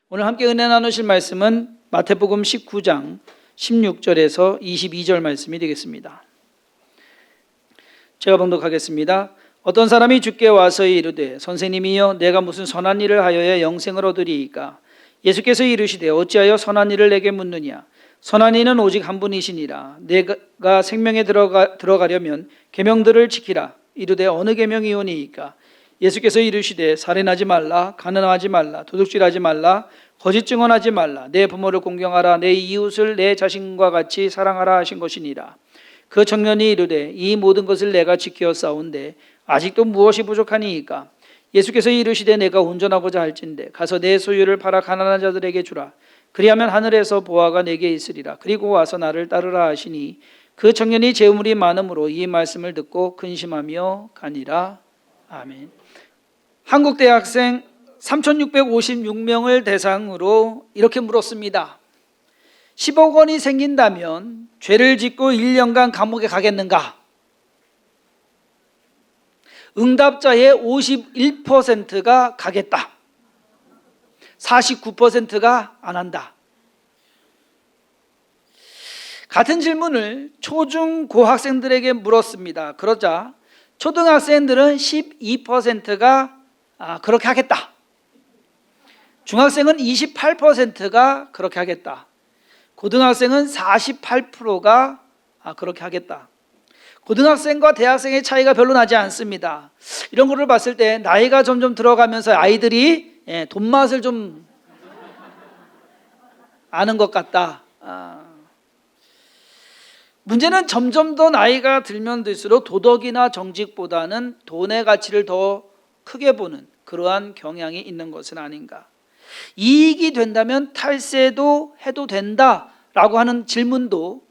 오늘 함께 은혜 나누실 말씀은 마태복음 19장 16절에서 22절 말씀이 되겠습니다. 제가 봉독하겠습니다. 어떤 사람이 주께 와서 이르되 선생님이여 내가 무슨 선한 일을 하여야 영생을 얻으리이까? 예수께서 이르시되 어찌하여 선한 일을 내게 묻느냐? 선한 이는 오직 한 분이시니라. 내가 생명에 들어가려면 계명들을 지키라. 이르되 어느 계명이오니이까? 예수께서 이르시되 살인하지 말라, 간음하지 말라, 도둑질하지 말라, 거짓 증언하지 말라, 내 부모를 공경하라, 내 이웃을 내 자신과 같이 사랑하라 하신 것이니라. 그 청년이 이르되 이 모든 것을 내가 지키었사온데 아직도 무엇이 부족하니이까? 예수께서 이르시되 내가 온전하고자 할진대 가서 내 소유를 팔아 가난한 자들에게 주라. 그리하면 하늘에서 보화가 내게 있으리라. 그리고 와서 나를 따르라 하시니 그 청년이 재물이 많음으로 이 말씀을 듣고 근심하며 가니라. 아멘. 한국 대학생 3,656명을 대상으로 이렇게 물었습니다. 10억 원이 생긴다면 죄를 짓고 1년간 감옥에 가겠는가? 응답자의 51%가 가겠다. 49%가 안 한다. 같은 질문을 초중 고학생들에게 물었습니다. 그러자 초등학생들은 12%가 그렇게 하겠다. 중학생은 28%가 그렇게 하겠다. 고등학생은 48%가 그렇게 하겠다. 고등학생과 대학생의 차이가 별로 나지 않습니다. 이런 거를 봤을 때 나이가 점점 들어가면서 아이들이 돈 맛을 좀 아는 것 같다. 문제는 점점 더 나이가 들면 들수록 도덕이나 정직보다는 돈의 가치를 더 크게 보는 그러한 경향이 있는 것은 아닌가. 이익이 된다면 탈세도 해도 된다라고 하는 질문도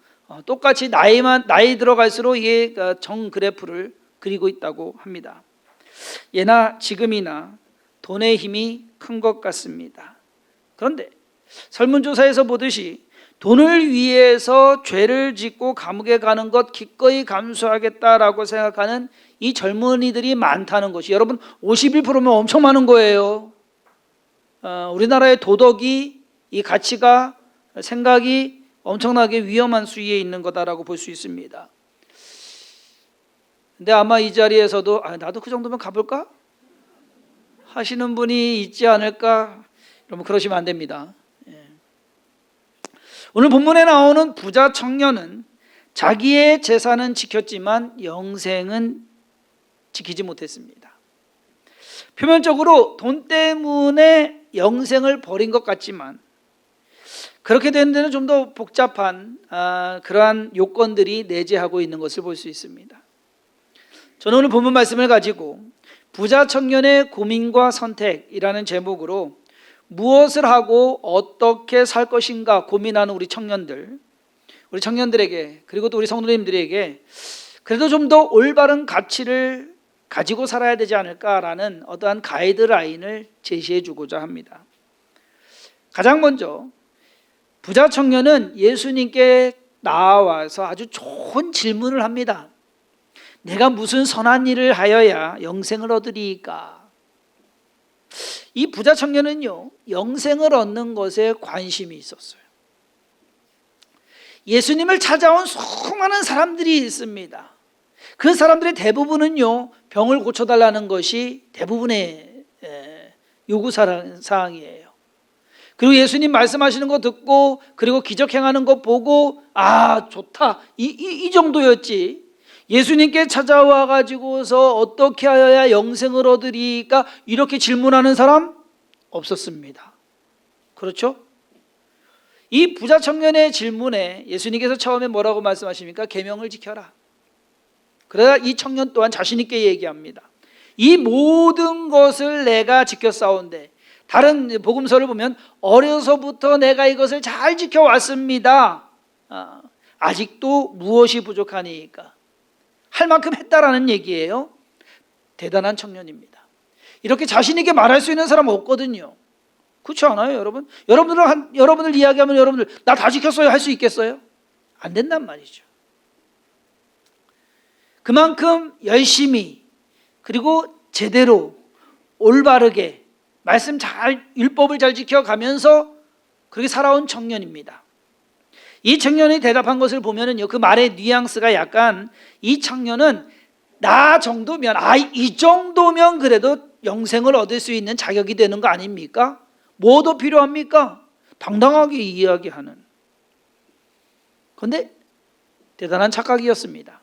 똑같이 나이 들어갈수록 이게 정 그래프를 그리고 있다고 합니다. 예나 지금이나 돈의 힘이 큰 것 같습니다. 그런데 설문조사에서 보듯이 돈을 위해서 죄를 짓고 감옥에 가는 것 기꺼이 감수하겠다라고 생각하는 이 젊은이들이 많다는 것이, 여러분 51%면 엄청 많은 거예요. 우리나라의 도덕이, 이 가치가, 생각이 엄청나게 위험한 수위에 있는 거다라고 볼 수 있습니다. 근데 아마 이 자리에서도 나도 그 정도면 가볼까? 하시는 분이 있지 않을까? 여러분 그러시면 안 됩니다. 오늘 본문에 나오는 부자 청년은 자기의 재산은 지켰지만 영생은 지키지 못했습니다. 표면적으로 돈 때문에 영생을 버린 것 같지만 그렇게 된 데는 좀 더 복잡한 그러한 요건들이 내재하고 있는 것을 볼 수 있습니다. 저는 오늘 본문 말씀을 가지고 부자 청년의 고민과 선택이라는 제목으로 무엇을 하고 어떻게 살 것인가 고민하는 우리 청년들에게 그리고 또 우리 성도님들에게 그래도 좀 더 올바른 가치를 가지고 살아야 되지 않을까라는 어떠한 가이드라인을 제시해 주고자 합니다. 가장 먼저 부자 청년은 예수님께 나와서 아주 좋은 질문을 합니다. 내가 무슨 선한 일을 하여야 영생을 얻으리이까? 이 부자 청년은요, 영생을 얻는 것에 관심이 있었어요. 예수님을 찾아온 수많은 사람들이 있습니다. 그 사람들의 대부분은요, 병을 고쳐달라는 것이 대부분의 요구사항이에요. 그리고 예수님 말씀하시는 거 듣고 그리고 기적 행하는 거 보고 좋다 이 정도였지, 예수님께 찾아와 가지고서 어떻게 하여야 영생을 얻으리까 이렇게 질문하는 사람 없었습니다. 그렇죠? 이 부자 청년의 질문에 예수님께서 처음에 뭐라고 말씀하십니까? 계명을 지켜라. 그러다 이 청년 또한 자신 있게 얘기합니다. 이 모든 것을 내가 지켰사온데, 다른 복음서를 보면 어려서부터 내가 이것을 잘 지켜왔습니다. 아직도 무엇이 부족하니까? 할 만큼 했다라는 얘기예요. 대단한 청년입니다. 이렇게 자신 있게 말할 수 있는 사람 없거든요. 그렇지 않아요, 여러분? 여러분을 이야기하면 여러분들 나 다 지켰어요 할 수 있겠어요? 안 된단 말이죠. 그만큼 열심히 그리고 제대로 올바르게 말씀 잘, 율법을 잘 지켜가면서 그렇게 살아온 청년입니다. 이 청년이 대답한 것을 보면은요, 그 말의 뉘앙스가 약간, 이 청년은 나 정도면, 이 정도면 그래도 영생을 얻을 수 있는 자격이 되는 거 아닙니까? 뭐 더 필요합니까? 당당하게 이야기하는. 그런데 대단한 착각이었습니다.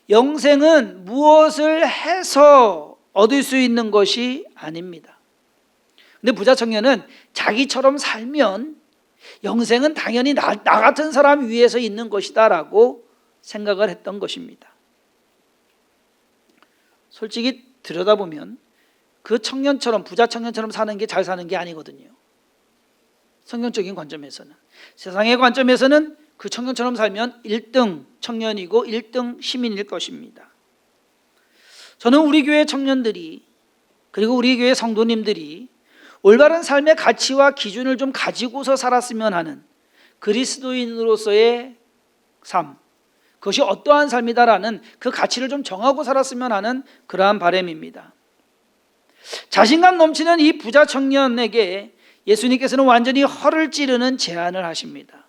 영생은 무엇을 해서 얻을 수 있는 것이 아닙니다. 근데 부자 청년은 자기처럼 살면 영생은 당연히 나 같은 사람 위에서 있는 것이다 라고 생각을 했던 것입니다. 솔직히 들여다보면 그 청년처럼, 부자 청년처럼 사는 게 잘 사는 게 아니거든요. 성경적인 관점에서는, 세상의 관점에서는 그 청년처럼 살면 1등 청년이고 1등 시민일 것입니다. 저는 우리 교회 청년들이, 그리고 우리 교회 성도님들이 올바른 삶의 가치와 기준을 좀 가지고서 살았으면 하는, 그리스도인으로서의 삶, 그것이 어떠한 삶이다라는 그 가치를 좀 정하고 살았으면 하는 그러한 바람입니다. 자신감 넘치는 이 부자 청년에게 예수님께서는 완전히 허를 찌르는 제안을 하십니다.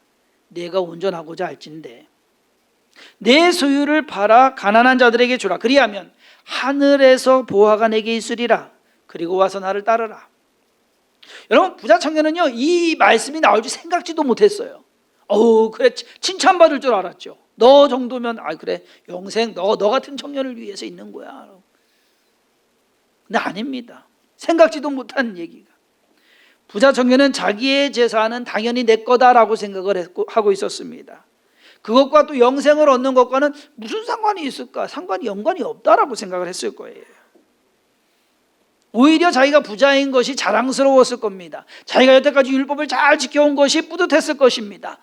내가 온전하고자 할진대 내 소유를 팔아 가난한 자들에게 주라. 그리하면 하늘에서 보화가 내게 있으리라. 그리고 와서 나를 따르라. 여러분, 부자 청년은요, 이 말씀이 나올 줄 생각지도 못했어요. 그래, 칭찬받을 줄 알았죠. 너 정도면 그래, 영생 너 같은 청년을 위해서 있는 거야. 근데 아닙니다. 생각지도 못한 얘기가. 부자 청년은 자기의 재산은 당연히 내 거다라고 생각을 하고 있었습니다. 그것과 또 영생을 얻는 것과는 무슨 상관이 있을까? 연관이 없다라고 생각을 했을 거예요. 오히려 자기가 부자인 것이 자랑스러웠을 겁니다. 자기가 여태까지 율법을 잘 지켜온 것이 뿌듯했을 것입니다.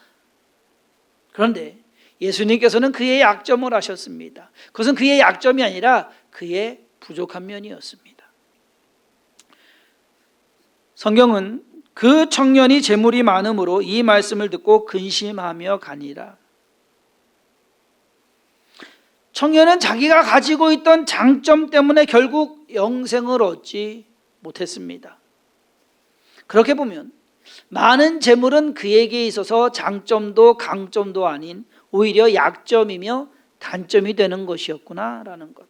그런데 예수님께서는 그의 약점을 아셨습니다. 그것은 그의 약점이 아니라 그의 부족한 면이었습니다. 성경은 그 청년이 재물이 많음으로 이 말씀을 듣고 근심하며 가니라. 청년은 자기가 가지고 있던 장점 때문에 결국 영생을 얻지 못했습니다. 그렇게 보면 많은 재물은 그에게 있어서 장점도 강점도 아닌 오히려 약점이며 단점이 되는 것이었구나라는 것.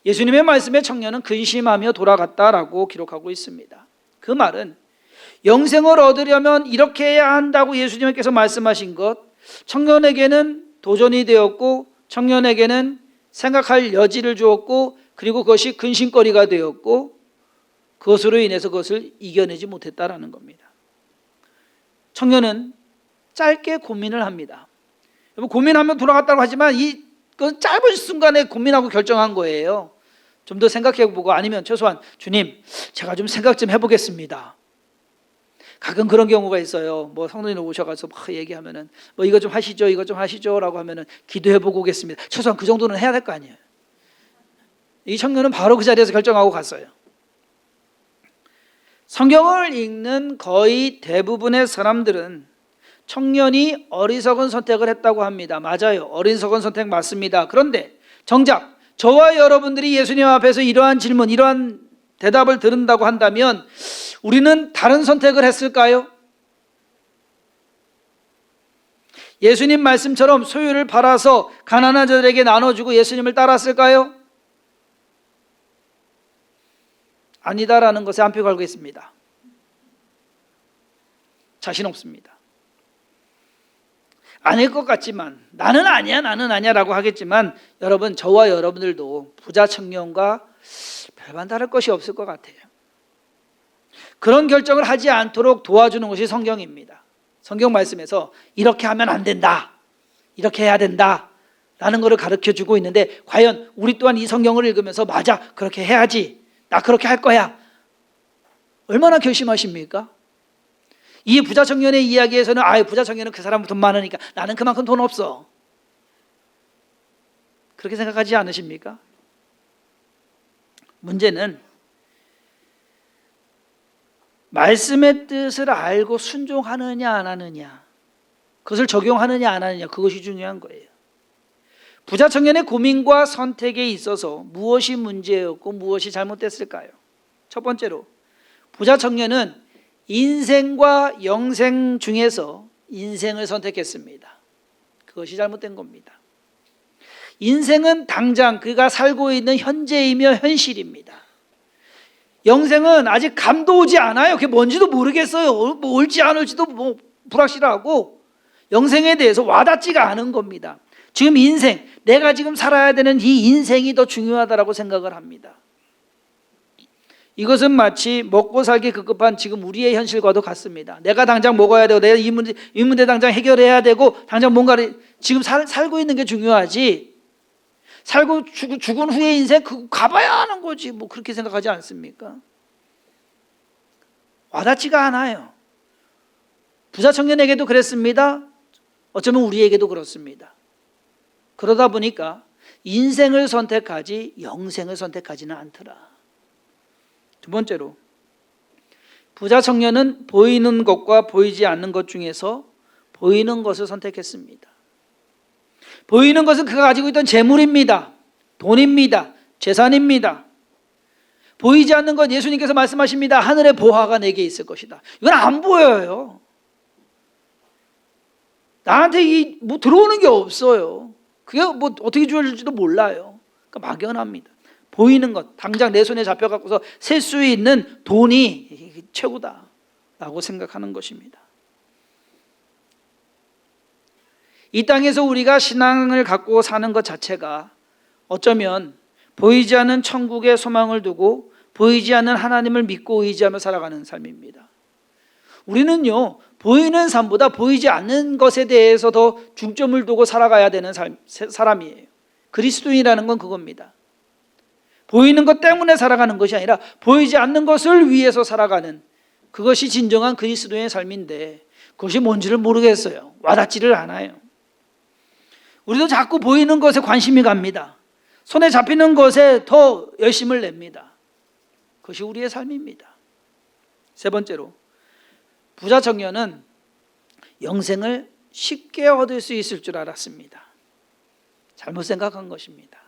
예수님의 말씀에 청년은 근심하며 돌아갔다라고 기록하고 있습니다. 그 말은 영생을 얻으려면 이렇게 해야 한다고 예수님께서 말씀하신 것, 청년에게는 도전이 되었고 청년에게는 생각할 여지를 주었고 그리고 그것이 근심거리가 되었고 그것으로 인해서 그것을 이겨내지 못했다라는 겁니다. 청년은 짧게 고민을 합니다. 여러분, 고민하면 돌아갔다고 하지만 그건 짧은 순간에 고민하고 결정한 거예요. 좀 더 생각해보고 아니면 최소한 주님, 제가 좀 생각 좀 해보겠습니다. 가끔 그런 경우가 있어요. 성도님 오셔가지고 막 얘기하면은 이거 좀 하시죠, 이거 좀 하시죠라고 하면은 기도해보고 오겠습니다. 최소한 그 정도는 해야 될 거 아니에요. 이 청년은 바로 그 자리에서 결정하고 갔어요. 성경을 읽는 거의 대부분의 사람들은 청년이 어리석은 선택을 했다고 합니다. 맞아요. 어리석은 선택 맞습니다. 그런데 정작 저와 여러분들이 예수님 앞에서 이러한 질문, 이러한 대답을 들은다고 한다면 우리는 다른 선택을 했을까요? 예수님 말씀처럼 소유를 팔아서 가난한 자들에게 나눠주고 예수님을 따랐을까요? 아니다라는 것에 한 표 걸고 있습니다. 자신 없습니다. 아닐 것 같지만 나는 아니야 라고 하겠지만 여러분, 저와 여러분들도 부자 청년과 별반 다를 것이 없을 것 같아요. 그런 결정을 하지 않도록 도와주는 것이 성경입니다. 성경 말씀에서 이렇게 하면 안 된다, 이렇게 해야 된다 라는 것을 가르쳐주고 있는데 과연 우리 또한 이 성경을 읽으면서 맞아, 그렇게 해야지, 나 그렇게 할 거야, 얼마나 결심하십니까? 이 부자 청년의 이야기에서는 부자 청년은 그 사람 돈 많으니까 나는 그만큼 돈 없어, 그렇게 생각하지 않으십니까? 문제는 말씀의 뜻을 알고 순종하느냐 안 하느냐, 그것을 적용하느냐 안 하느냐, 그것이 중요한 거예요. 부자 청년의 고민과 선택에 있어서 무엇이 문제였고 무엇이 잘못됐을까요? 첫 번째로 부자 청년은 인생과 영생 중에서 인생을 선택했습니다. 그것이 잘못된 겁니다. 인생은 당장 그가 살고 있는 현재이며 현실입니다. 영생은 아직 감도 오지 않아요. 그게 뭔지도 모르겠어요. 뭐 올지 안 올지도 뭐 불확실하고 영생에 대해서 와닿지가 않은 겁니다. 지금 인생, 내가 지금 살아야 되는 이 인생이 더 중요하다고 생각을 합니다. 이것은 마치 먹고 살기 급급한 지금 우리의 현실과도 같습니다. 내가 당장 먹어야 되고 내가 이 문제 당장 해결해야 되고 당장 뭔가를 지금 살고 있는 게 중요하지, 살고 죽은 후의 인생 그거 가봐야 하는 거지 뭐 그렇게 생각하지 않습니까? 와닿지가 않아요. 부자 청년에게도 그랬습니다. 어쩌면 우리에게도 그렇습니다. 그러다 보니까 인생을 선택하지 영생을 선택하지는 않더라. 두 번째로 부자 청년은 보이는 것과 보이지 않는 것 중에서 보이는 것을 선택했습니다. 보이는 것은 그가 가지고 있던 재물입니다. 돈입니다. 재산입니다. 보이지 않는 것, 예수님께서 말씀하십니다. 하늘의 보화가 내게 있을 것이다. 이건 안 보여요. 나한테 뭐 들어오는 게 없어요. 그게 뭐 어떻게 주어질지도 몰라요. 그러니까 막연합니다. 보이는 것, 당장 내 손에 잡혀갖고서 셀 수 있는 돈이 최고다라고 생각하는 것입니다. 이 땅에서 우리가 신앙을 갖고 사는 것 자체가 어쩌면 보이지 않는 천국에 소망을 두고 보이지 않는 하나님을 믿고 의지하며 살아가는 삶입니다. 우리는요, 보이는 삶보다 보이지 않는 것에 대해서 더 중점을 두고 살아가야 되는 사람이에요. 그리스도인이라는 건 그겁니다. 보이는 것 때문에 살아가는 것이 아니라 보이지 않는 것을 위해서 살아가는, 그것이 진정한 그리스도인의 삶인데 그것이 뭔지를 모르겠어요. 와닿지를 않아요. 우리도 자꾸 보이는 것에 관심이 갑니다. 손에 잡히는 것에 더 열심을 냅니다. 그것이 우리의 삶입니다. 세 번째로 부자 청년은 영생을 쉽게 얻을 수 있을 줄 알았습니다. 잘못 생각한 것입니다.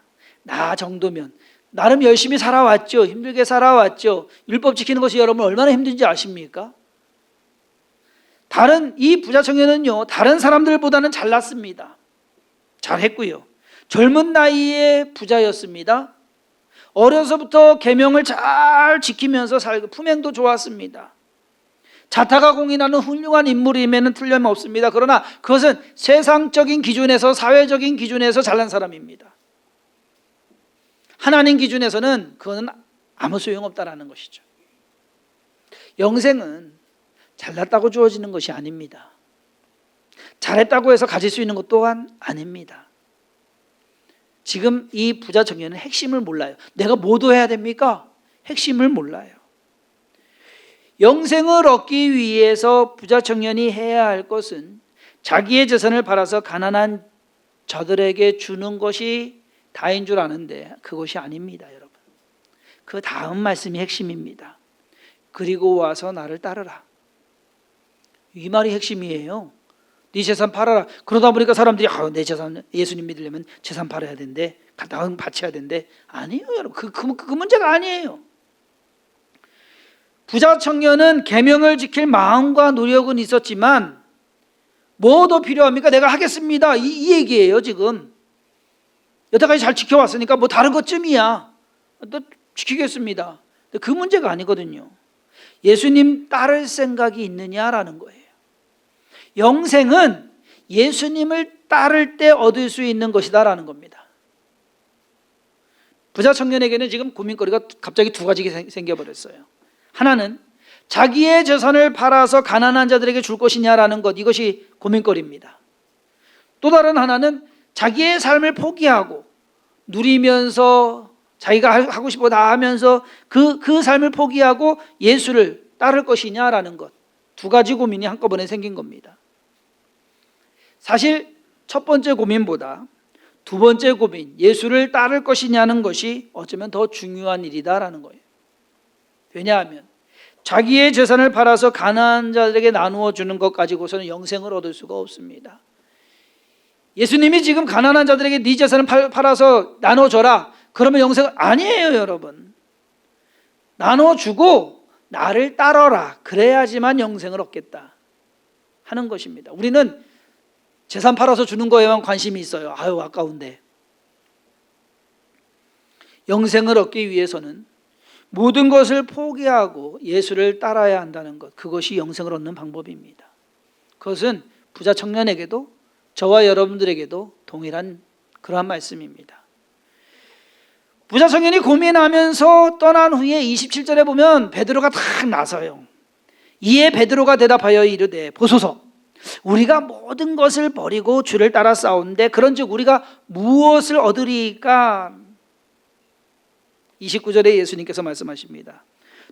나 정도면 나름 열심히 살아왔죠. 힘들게 살아왔죠. 율법 지키는 것이 여러분 얼마나 힘든지 아십니까? 이 부자 청년은요, 다른 사람들보다는 잘났습니다. 잘했고요. 젊은 나이에 부자였습니다. 어려서부터 계명을 잘 지키면서 살고 품행도 좋았습니다. 자타가 공인하는 훌륭한 인물임에는 틀림없습니다. 그러나 그것은 세상적인 기준에서, 사회적인 기준에서 잘난 사람입니다. 하나님 기준에서는 그거는 아무 소용없다라는 것이죠. 영생은 잘났다고 주어지는 것이 아닙니다. 잘했다고 해서 가질 수 있는 것 또한 아닙니다. 지금 이 부자 청년은 핵심을 몰라요. 내가 뭐 해야 됩니까? 핵심을 몰라요. 영생을 얻기 위해서 부자 청년이 해야 할 것은 자기의 재산을 팔아서 가난한 저들에게 주는 것이 다인 줄 아는데 그것이 아닙니다, 여러분. 그 다음 말씀이 핵심입니다. 그리고 와서 나를 따르라. 이 말이 핵심이에요. 네 재산 팔아라. 그러다 보니까 사람들이 내 재산, 예수님 믿으려면 재산 팔아야 된대, 다음 바쳐야 된대. 아니에요, 여러분. 그 문제가 아니에요. 부자 청년은 계명을 지킬 마음과 노력은 있었지만 뭐 더 필요합니까? 내가 하겠습니다. 이 얘기예요, 지금. 여태까지 잘 지켜왔으니까 뭐 다른 것쯤이야. 또 지키겠습니다. 그 문제가 아니거든요. 예수님 따를 생각이 있느냐라는 거예요. 영생은 예수님을 따를 때 얻을 수 있는 것이다라는 겁니다. 부자 청년에게는 지금 고민거리가 갑자기 두 가지가 생겨버렸어요. 하나는 자기의 재산을 팔아서 가난한 자들에게 줄 것이냐라는 것, 이것이 고민거리입니다. 또 다른 하나는 자기의 삶을 포기하고 누리면서 자기가 하고 싶어 다 하면서 그 삶을 포기하고 예수를 따를 것이냐라는 것, 두 가지 고민이 한꺼번에 생긴 겁니다. 사실 첫 번째 고민보다 두 번째 고민, 예수를 따를 것이냐는 것이 어쩌면 더 중요한 일이다라는 거예요. 왜냐하면 자기의 재산을 팔아서 가난한 자들에게 나누어 주는 것 가지고서는 영생을 얻을 수가 없습니다. 예수님이 지금 가난한 자들에게 네 재산을 팔아서 나눠줘라, 그러면 영생 아니에요, 여러분. 나눠주고 나를 따르라. 그래야지만 영생을 얻겠다 하는 것입니다. 우리는 재산 팔아서 주는 거에만 관심이 있어요. 아유, 아까운데. 영생을 얻기 위해서는 모든 것을 포기하고 예수를 따라야 한다는 것, 그것이 영생을 얻는 방법입니다. 그것은 부자 청년에게도 저와 여러분들에게도 동일한 그러한 말씀입니다. 부자 청년이 고민하면서 떠난 후에 27절에 보면 베드로가 탁 나서요. 이에 베드로가 대답하여 이르되 보소서, 우리가 모든 것을 버리고 주를 따라 싸운데 그런즉 우리가 무엇을 얻으리까? 29절에 예수님께서 말씀하십니다.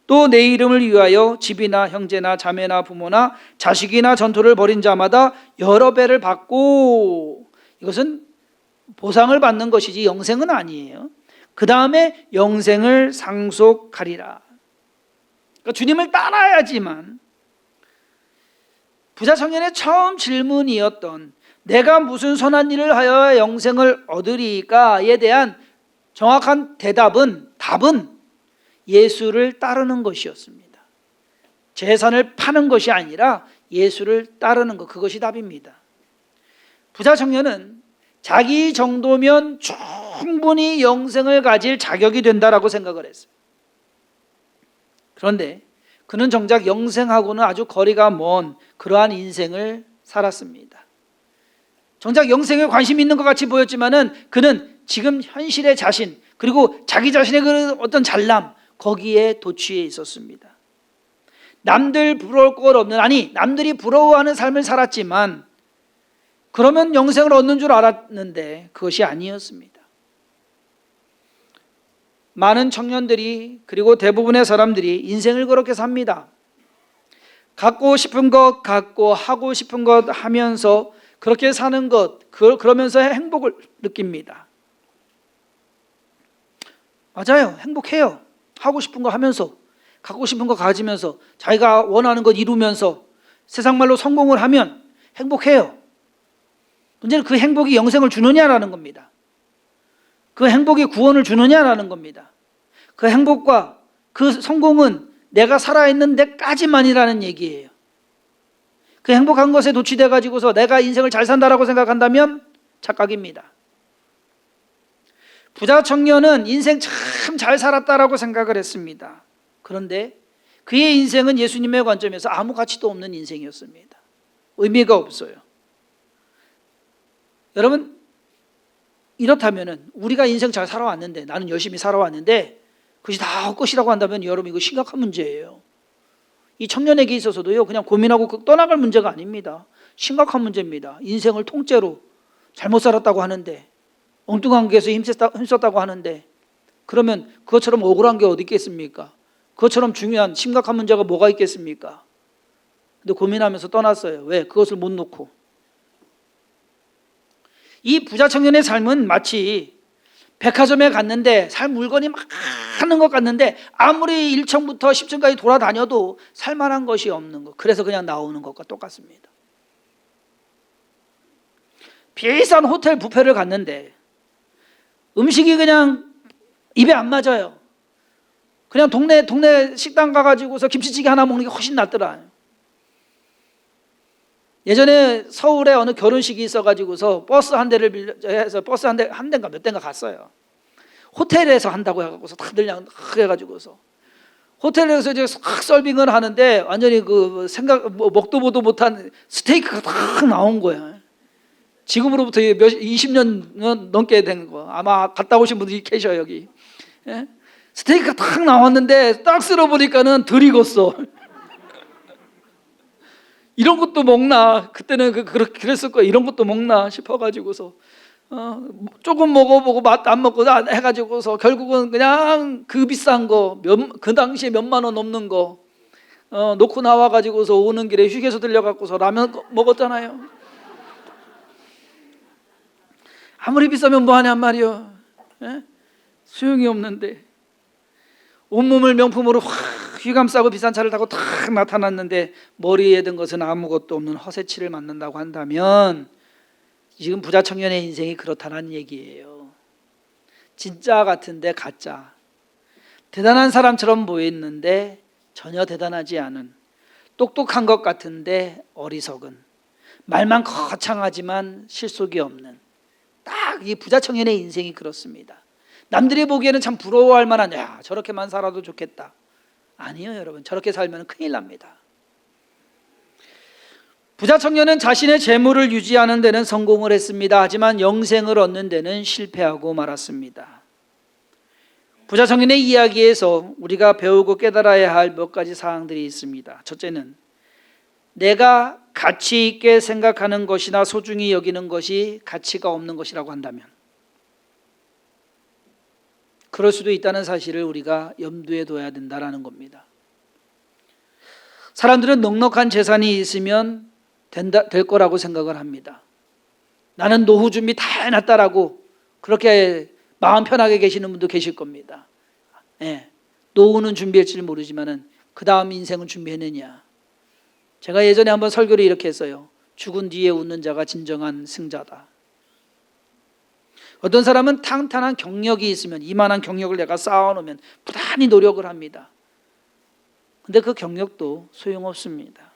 또 내 이름을 위하여 집이나 형제나 자매나 부모나 자식이나 전토를 벌인 자마다 여러 배를 받고, 이것은 보상을 받는 것이지 영생은 아니에요. 그 다음에 영생을 상속하리라. 그러니까 주님을 따라야지만. 부자 청년의 처음 질문이었던 내가 무슨 선한 일을 하여야 영생을 얻으리까에 대한 정확한 답은 예수를 따르는 것이었습니다. 재산을 파는 것이 아니라 예수를 따르는 것, 그것이 답입니다. 부자 청년은 자기 정도면 충분히 영생을 가질 자격이 된다라고 생각을 했어요. 그런데 그는 정작 영생하고는 아주 거리가 먼 그러한 인생을 살았습니다. 정작 영생에 관심이 있는 것 같이 보였지만은 그는 지금 현실의 자신, 그리고 자기 자신의 그 어떤 잘남, 거기에 도취해 있었습니다. 남들 부러울 것 없는, 아니 남들이 부러워하는 삶을 살았지만 그러면 영생을 얻는 줄 알았는데 그것이 아니었습니다. 많은 청년들이, 그리고 대부분의 사람들이 인생을 그렇게 삽니다. 갖고 싶은 것 갖고 하고 싶은 것 하면서 그렇게 사는 것, 그러면서 행복을 느낍니다. 맞아요. 행복해요. 하고 싶은 거 하면서, 갖고 싶은 거 가지면서, 자기가 원하는 것 이루면서 세상 말로 성공을 하면 행복해요. 문제는 그 행복이 영생을 주느냐라는 겁니다. 그 행복이 구원을 주느냐라는 겁니다. 그 행복과 그 성공은 내가 살아있는 데까지만이라는 얘기예요. 그 행복한 것에 도취돼 가지고서 내가 인생을 잘 산다라고 생각한다면 착각입니다. 부자 청년은 인생 참 잘 살았다라고 생각을 했습니다. 그런데 그의 인생은 예수님의 관점에서 아무 가치도 없는 인생이었습니다. 의미가 없어요. 여러분, 이렇다면은 우리가 인생 잘 살아왔는데, 나는 열심히 살아왔는데 그것이 다 헛것이라고 한다면 여러분, 이거 심각한 문제예요. 이 청년에게 있어서도요, 그냥 고민하고 떠나갈 문제가 아닙니다. 심각한 문제입니다. 인생을 통째로 잘못 살았다고 하는데, 엉뚱한 길에서 힘썼다고 하는데, 그러면 그것처럼 억울한 게 어디 있겠습니까? 그것처럼 중요한 심각한 문제가 뭐가 있겠습니까? 근데 고민하면서 떠났어요. 왜? 그것을 못 놓고. 이 부자 청년의 삶은 마치 백화점에 갔는데 살 물건이 많은 것 같는데 아무리 1층부터 10층까지 돌아다녀도 살만한 것이 없는 것, 그래서 그냥 나오는 것과 똑같습니다. 비싼 호텔 뷔페를 갔는데 음식이 그냥 입에 안 맞아요. 그냥 동네 식당 가가지고서 김치찌개 하나 먹는 게 훨씬 낫더라. 예전에 서울에 어느 결혼식이 있어가지고서 버스 한 대를 빌려서 버스 한 대인가 몇 대인가 갔어요. 호텔에서 한다고 해가지고서 다들 그냥 해가지고서 호텔에서 이제 싹 서빙을 하는데 완전히 그 먹도 보도 못한 스테이크가 딱 나온 거야. 지금으로부터 20년 넘게 된 거. 아마 갔다 오신 분들이 계셔요 여기. 예? 스테이크가 딱 나왔는데 딱 쓸어보니까는 덜 익었어. 이런 것도 먹나? 그때는 그랬을 거야. 이런 것도 먹나 싶어가지고서 조금 먹어보고 맛 안 먹고 해가지고서 결국은 그냥 그 비싼 거, 그 당시에 몇만 원 넘는 거 놓고 나와가지고서 오는 길에 휴게소 들려갖고서 라면 먹었잖아요. 아무리 비싸면 뭐하냔 말이요. 예? 소용이 없는데 온몸을 명품으로 확 휘감싸고 비싼 차를 타고 탁 나타났는데 머리에 든 것은 아무것도 없는 허세치를 맞는다고 한다면 지금 부자 청년의 인생이 그렇다는 얘기예요. 진짜 같은데 가짜. 대단한 사람처럼 보였는데 전혀 대단하지 않은, 똑똑한 것 같은데 어리석은, 말만 거창하지만 실속이 없는, 딱 이 부자 청년의 인생이 그렇습니다. 남들이 보기에는 참 부러워할 만한, 야, 저렇게만 살아도 좋겠다. 아니요, 여러분. 저렇게 살면 큰일 납니다. 부자 청년은 자신의 재물을 유지하는 데는 성공을 했습니다. 하지만 영생을 얻는 데는 실패하고 말았습니다. 부자 청년의 이야기에서 우리가 배우고 깨달아야 할 몇 가지 사항들이 있습니다. 첫째는 내가 가치 있게 생각하는 것이나 소중히 여기는 것이 가치가 없는 것이라고 한다면, 그럴 수도 있다는 사실을 우리가 염두에 둬야 된다는 겁니다. 사람들은 넉넉한 재산이 있으면 될 거라고 생각을 합니다. 나는 노후 준비 다 해놨다라고 그렇게 마음 편하게 계시는 분도 계실 겁니다. 노후는 준비할지 모르지만 그 다음 인생은 준비했느냐. 제가 예전에 한번 설교를 이렇게 했어요. 죽은 뒤에 웃는 자가 진정한 승자다. 어떤 사람은 탄탄한 경력이 있으면, 이만한 경력을 내가 쌓아놓으면 부단히 노력을 합니다. 근데 그 경력도 소용없습니다.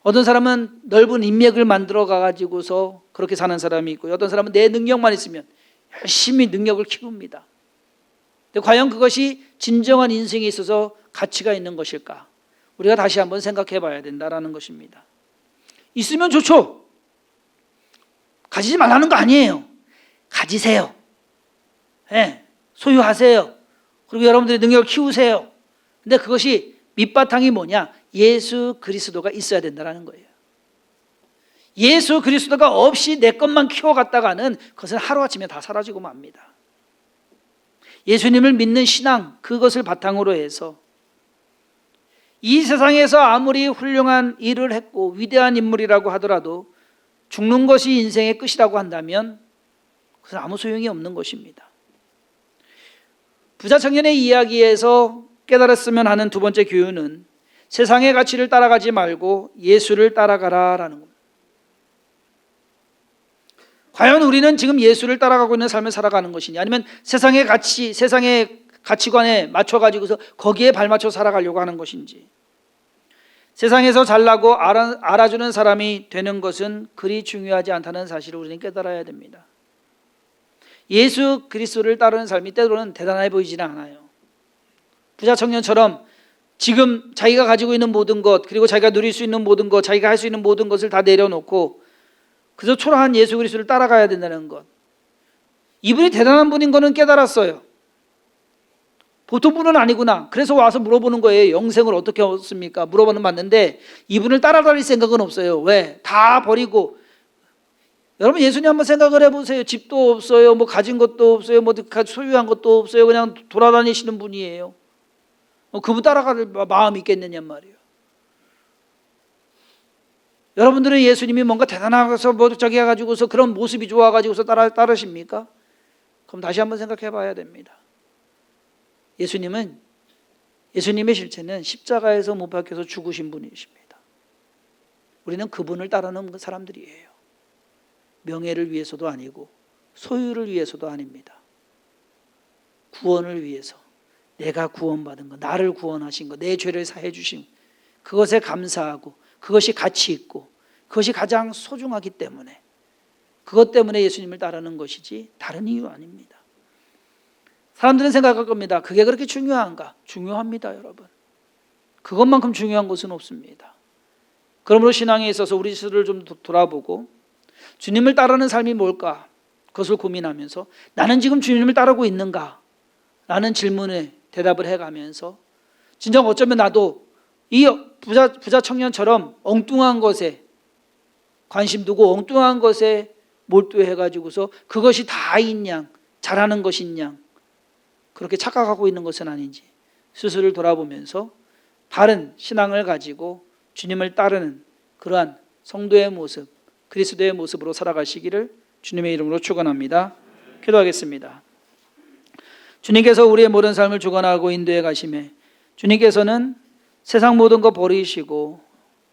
어떤 사람은 넓은 인맥을 만들어 가지고서 그렇게 사는 사람이 있고, 어떤 사람은 내 능력만 있으면 열심히 능력을 키웁니다. 근데 과연 그것이 진정한 인생에 있어서 가치가 있는 것일까? 우리가 다시 한번 생각해 봐야 된다는 것입니다. 있으면 좋죠. 가지지 말라는 거 아니에요. 가지세요. 소유하세요. 그리고 여러분들의 능력을 키우세요. 근데 그것이 밑바탕이 뭐냐? 예수 그리스도가 있어야 된다는 거예요. 예수 그리스도가 없이 내 것만 키워갔다가는 그것은 하루아침에 다 사라지고 맙니다. 예수님을 믿는 신앙, 그것을 바탕으로 해서 이 세상에서 아무리 훌륭한 일을 했고 위대한 인물이라고 하더라도 죽는 것이 인생의 끝이라고 한다면 그것은 아무 소용이 없는 것입니다. 부자 청년의 이야기에서 깨달았으면 하는 두 번째 교훈은 세상의 가치를 따라가지 말고 예수를 따라가라라는 겁니다. 과연 우리는 지금 예수를 따라가고 있는 삶을 살아가는 것이냐, 아니면 세상의 가치, 세상의 가치관에 맞춰가지고서 거기에 발맞춰 살아가려고 하는 것인지. 세상에서 잘나고 알아주는 사람이 되는 것은 그리 중요하지 않다는 사실을 우리는 깨달아야 됩니다. 예수 그리스도를 따르는 삶이 때로는 대단해 보이지는 않아요. 부자 청년처럼 지금 자기가 가지고 있는 모든 것, 그리고 자기가 누릴 수 있는 모든 것, 자기가 할 수 있는 모든 것을 다 내려놓고 그저 초라한 예수 그리스도를 따라가야 된다는 것. 이분이 대단한 분인 거는 깨달았어요. 보통 분은 아니구나. 그래서 와서 물어보는 거예요. 영생을 어떻게 얻습니까? 물어보는 맞는데 이분을 따라다닐 생각은 없어요. 왜? 다 버리고. 여러분, 예수님 한번 생각을 해보세요. 집도 없어요. 뭐 가진 것도 없어요. 뭐 소유한 것도 없어요. 그냥 돌아다니시는 분이에요. 그분 따라갈 마음이 있겠느냐 말이에요. 여러분들은 예수님이 뭔가 대단하서 뭐 저기 해가지고서 그런 모습이 좋아가지고서 따르십니까? 그럼 다시 한번 생각해 봐야 됩니다. 예수님의 실체는 십자가에서 못 박혀서 죽으신 분이십니다. 우리는 그분을 따르는 사람들이에요. 명예를 위해서도 아니고 소유를 위해서도 아닙니다. 구원을 위해서, 내가 구원받은 것, 나를 구원하신 것, 내 죄를 사해 주신 그것에 감사하고 그것이 가치 있고 그것이 가장 소중하기 때문에, 그것 때문에 예수님을 따르는 것이지 다른 이유 아닙니다. 사람들은 생각할 겁니다. 그게 그렇게 중요한가? 중요합니다, 여러분. 그것만큼 중요한 것은 없습니다. 그러므로 신앙에 있어서 우리 스스로를 좀 돌아보고 주님을 따르는 삶이 뭘까? 그것을 고민하면서 나는 지금 주님을 따르고 있는가? 라는 질문에 대답을 해가면서 진정 어쩌면 나도 이 부자 청년처럼 엉뚱한 것에 관심 두고 엉뚱한 것에 몰두해가지고서 그것이 다인 양, 잘하는 것인 양 그렇게 착각하고 있는 것은 아닌지 스스로를 돌아보면서 바른 신앙을 가지고 주님을 따르는 그러한 성도의 모습, 그리스도의 모습으로 살아가시기를 주님의 이름으로 축원합니다. 기도하겠습니다. 주님께서 우리의 모든 삶을 주관하고 인도해 가심에 주님께서는 세상 모든 것 버리시고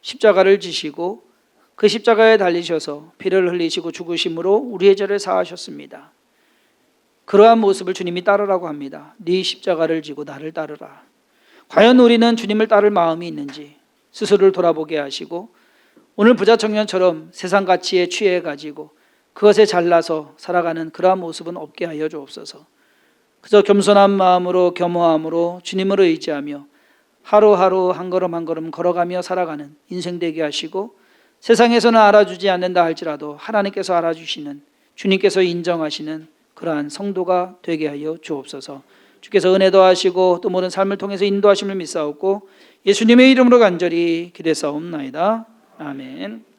십자가를 지시고 그 십자가에 달리셔서 피를 흘리시고 죽으심으로 우리의 죄를 사하셨습니다. 그러한 모습을 주님이 따르라고 합니다. 네 십자가를 지고 나를 따르라. 과연 우리는 주님을 따를 마음이 있는지 스스로를 돌아보게 하시고 오늘 부자 청년처럼 세상 가치에 취해 가지고 그것에 잘나서 살아가는 그러한 모습은 없게 하여 주옵소서. 그저 겸손한 마음으로 겸허함으로 주님을 의지하며 하루하루 한 걸음 한 걸음 걸어가며 살아가는 인생 되게 하시고 세상에서는 알아주지 않는다 할지라도 하나님께서 알아주시는 주님께서 인정하시는 그러한 성도가 되게 하여 주옵소서. 주께서 은혜 더하시고 또 모든 삶을 통해서 인도하심을 믿사옵고 예수님의 이름으로 간절히 기도사옵나이다. 아멘.